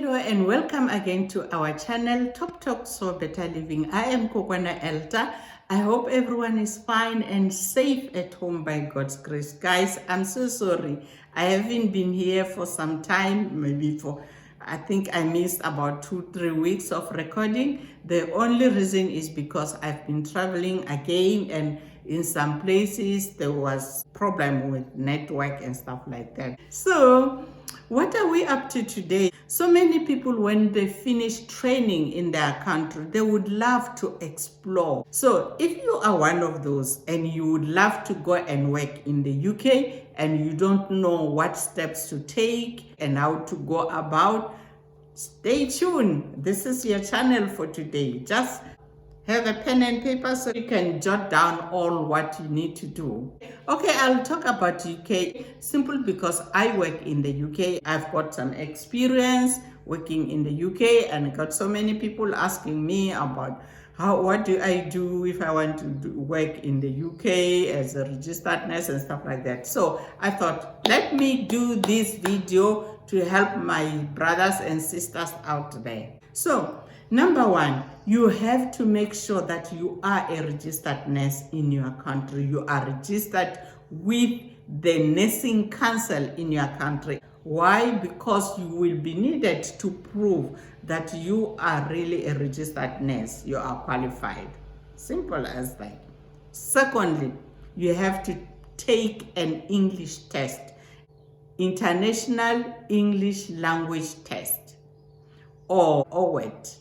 Hello and welcome again to our channel Top Talks for Better Living. I am Kokwana Elta. I hope everyone is fine and safe at home by God's grace. Guys, I'm so sorry. I haven't been here for some time, I think I missed about 2-3 weeks of recording. The only reason is because I've been traveling again, and in some places there was problem with network and stuff like that. So what are we up to today? So many people, when they finish training in their country, they would love to explore. So if you are one of those and you would love to go and work in the UK and you don't know what steps to take and how to go about, stay tuned. This is your channel for today. Just have a pen and paper so you can jot down all what you need to do. Okay, I'll talk about UK simple because I work in the UK. I've got some experience working in the UK and got so many people asking me about what do I do if I want to work in the UK as a registered nurse and stuff like that. So I thought, let me do this video to help my brothers and sisters out there. So number one, you have to make sure that you are a registered nurse in your country. You are registered with the nursing council in your country. Why? Because you will be needed to prove that you are really a registered nurse. You are qualified. Simple as that. Secondly, you have to take an English test. International English Language Test, or OWET,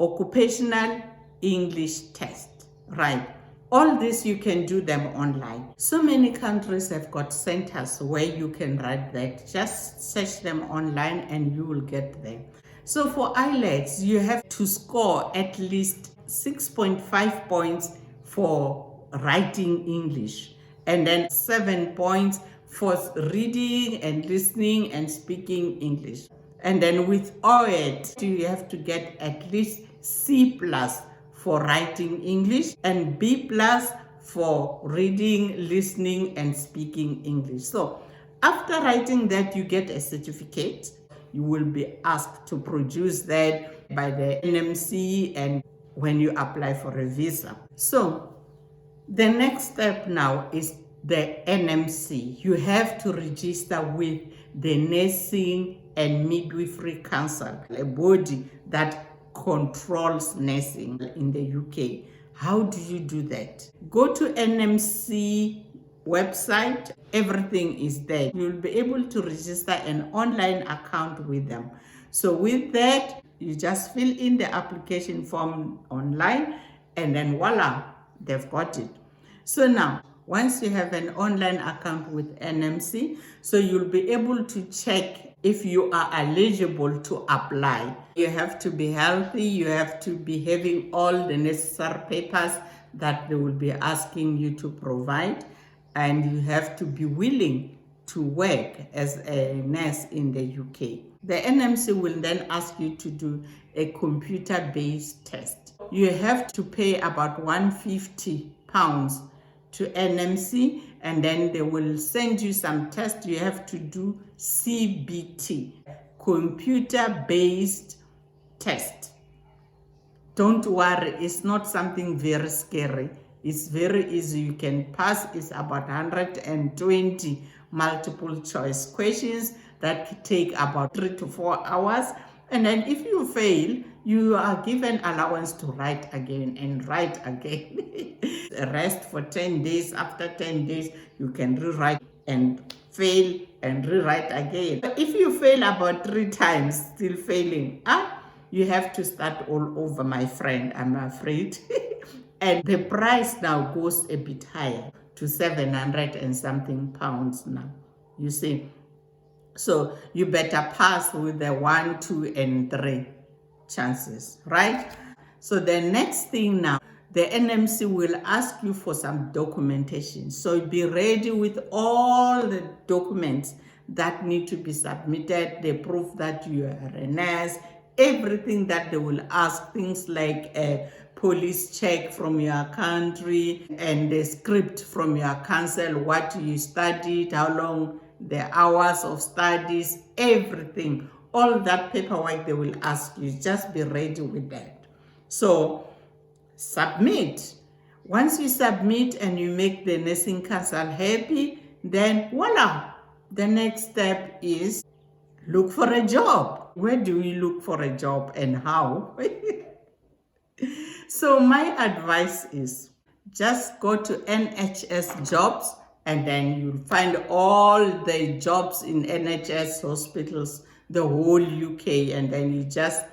Occupational English Test, right? All this you can do them online. So many countries have got centers where you can write that. Just search them online and you will get them. So for IELTS, you have to score at least 6.5 points for writing English, and then 7 points for reading and listening and speaking English. And then with OET, you have to get at least C+ for writing English and B+ for reading, listening, and speaking English. So after writing that, you get a certificate. You will be asked to produce that by the NMC and when you apply for a visa. So the next step now is the NMC. You have to register with the Nursing and Midwifery Council, a body that controls nursing in the UK. How do you do that? Go to NMC website. Everything is there. You'll be able to register an online account with them. So with that, you just fill in the application form online and then voila, they've got it. So now, once you have an online account with NMC, so you'll be able to check if you are eligible to apply. You have to be healthy, you have to be having all the necessary papers that they will be asking you to provide, and you have to be willing to work as a nurse in the UK. The NMC will then ask you to do a computer-based test. You have to pay about £150 to NMC, and then they will send you some tests. You have to do CBT, computer-based test. Don't worry, it's not something very scary. It's very easy. You can pass. It's about 120 multiple choice questions that take about 3 to 4 hours. And then if you fail, you are given allowance to write again and write again. Rest for 10 days. After 10 days, you can rewrite and fail and rewrite again. If you fail about 3 times, still failing, you have to start all over, my friend, I'm afraid. And the price now goes a bit higher to 700 and something pounds now, you see. So you better pass with the 1, 2, and 3 chances, right? So the next thing now, the NMC will ask you for some documentation. So be ready with all the documents that need to be submitted, the proof that you are a nurse, everything that they will ask, things like a police check from your country and the script from your council, what you studied, how long, the hours of studies, everything. all that paperwork they will ask you. Just be ready with that. So submit. Once you submit and you make the nursing council happy, then voila, the next step is look for a job. Where do we look for a job and how? So my advice is just go to NHS jobs and then you'll find all the jobs in NHS hospitals, the whole UK, and then you just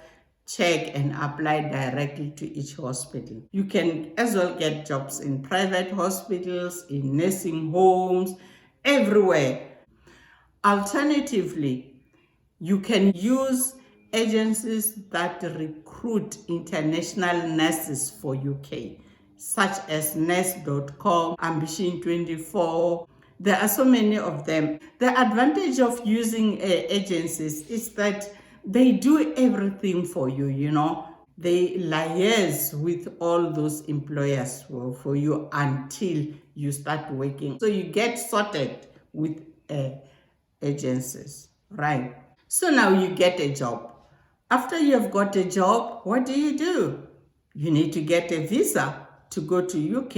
check and apply directly to each hospital. You can as well get jobs in private hospitals, in nursing homes, everywhere. Alternatively, you can use agencies that recruit international nurses for UK, such as nurse.com, Ambition 24. There are so many of them. The advantage of using agencies is that they do everything for you, you know. They liaise with all those employers for you until you start working. So you get sorted with agencies, right? So now you get a job. After you have got a job, what do? You need to get a visa to go to UK.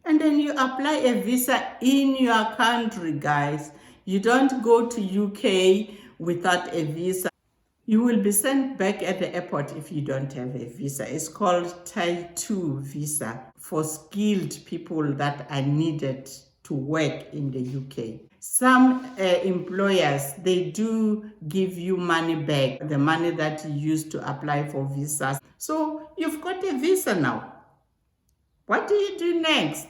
And then you apply a visa in your country, guys. You don't go to UK without a visa. You will be sent back at the airport if you don't have a visa. It's called Type 2 visa for skilled people that are needed to work in the UK. Some employers, they do give you money back, the money that you used to apply for visas. So you've got a visa now. What do you do next?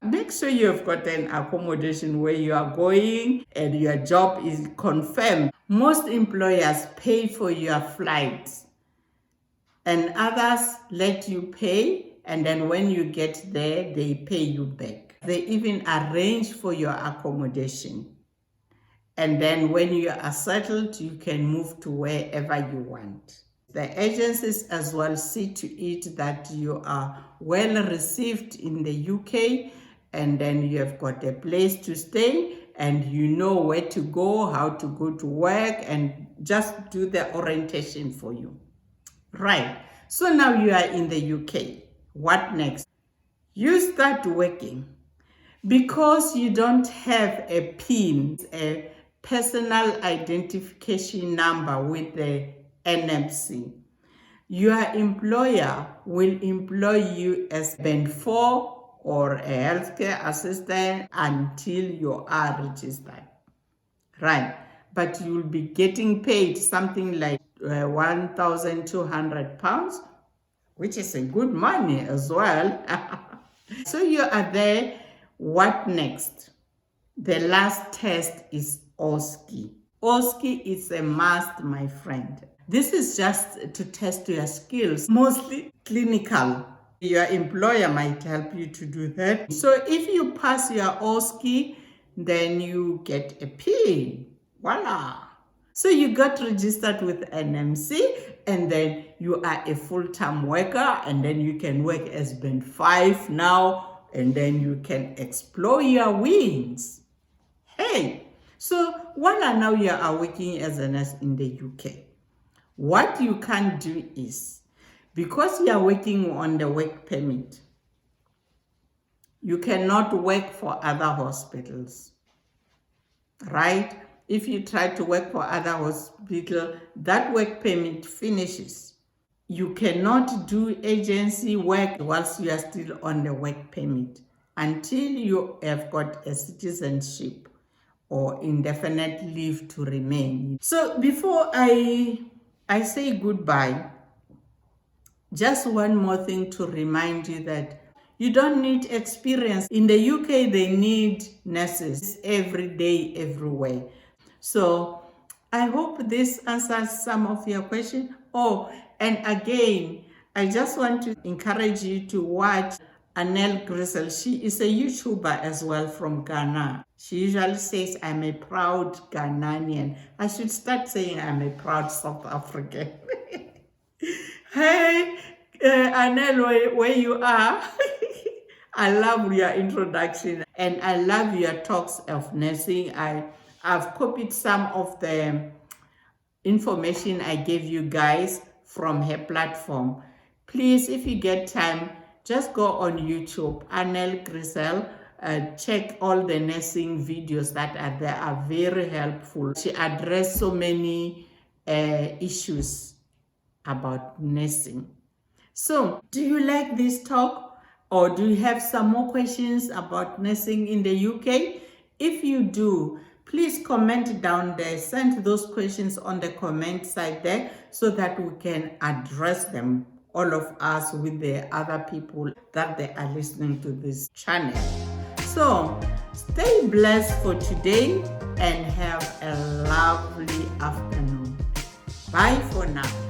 Make sure you've got an accommodation where you are going and your job is confirmed. Most employers pay for your flights and others let you pay, and then when you get there, they pay you back. They even arrange for your accommodation. And then when you are settled, you can move to wherever you want. The agencies as well see to it that you are well received in the UK, and then you have got a place to stay and you know where to go, how to go to work, and just do the orientation for you. Right. So now you are in the UK. What next? You start working. Because you don't have a PIN, a personal identification number with the NMC, your employer will employ you as Band 4 or a healthcare assistant until you are registered. Right. But you'll be getting paid something like £1,200, which is a good money as well. So you are there. What next? The last test is OSCE. OSCE is a must, my friend. This is just to test your skills, mostly clinical. Your employer might help you to do that. So if you pass your OSCE, then you get a PIN. Voila! So you got registered with NMC, and then you are a full-time worker, and then you can work as Band 5 now, and then you can explore your wings. Hey, so voila, now you are working as a nurse in the UK. What you can do is, because you are working on the work permit, you cannot work for other hospitals, right? If you try to work for other hospitals, that work permit finishes. You cannot do agency work whilst you are still on the work permit until you have got a citizenship or indefinite leave to remain. So before I say goodbye, just one more thing to remind you that you don't need experience. In the UK, they need nurses every day, everywhere. So I hope this answers some of your questions. Oh, and again, I just want to encourage you to watch Anel Grisel. She is a YouTuber as well from Ghana. She usually says, I'm a proud Ghanaian. I should start saying I'm a proud South African. Hey, Anel, where you are? I love your introduction and I love your talks of nursing. I've copied some of the information I gave you guys from her platform. Please, if you get time, just go on YouTube, Anel Grisel, check all the nursing videos that are there, are very helpful. She addressed so many issues about nursing. So, do you like this talk, or do you have some more questions about nursing in the UK? If you do, please comment down there, send those questions on the comment side there so that we can address them, all of us, with the other people that they are listening to this channel. So, stay blessed for today and have a lovely afternoon. Bye for now.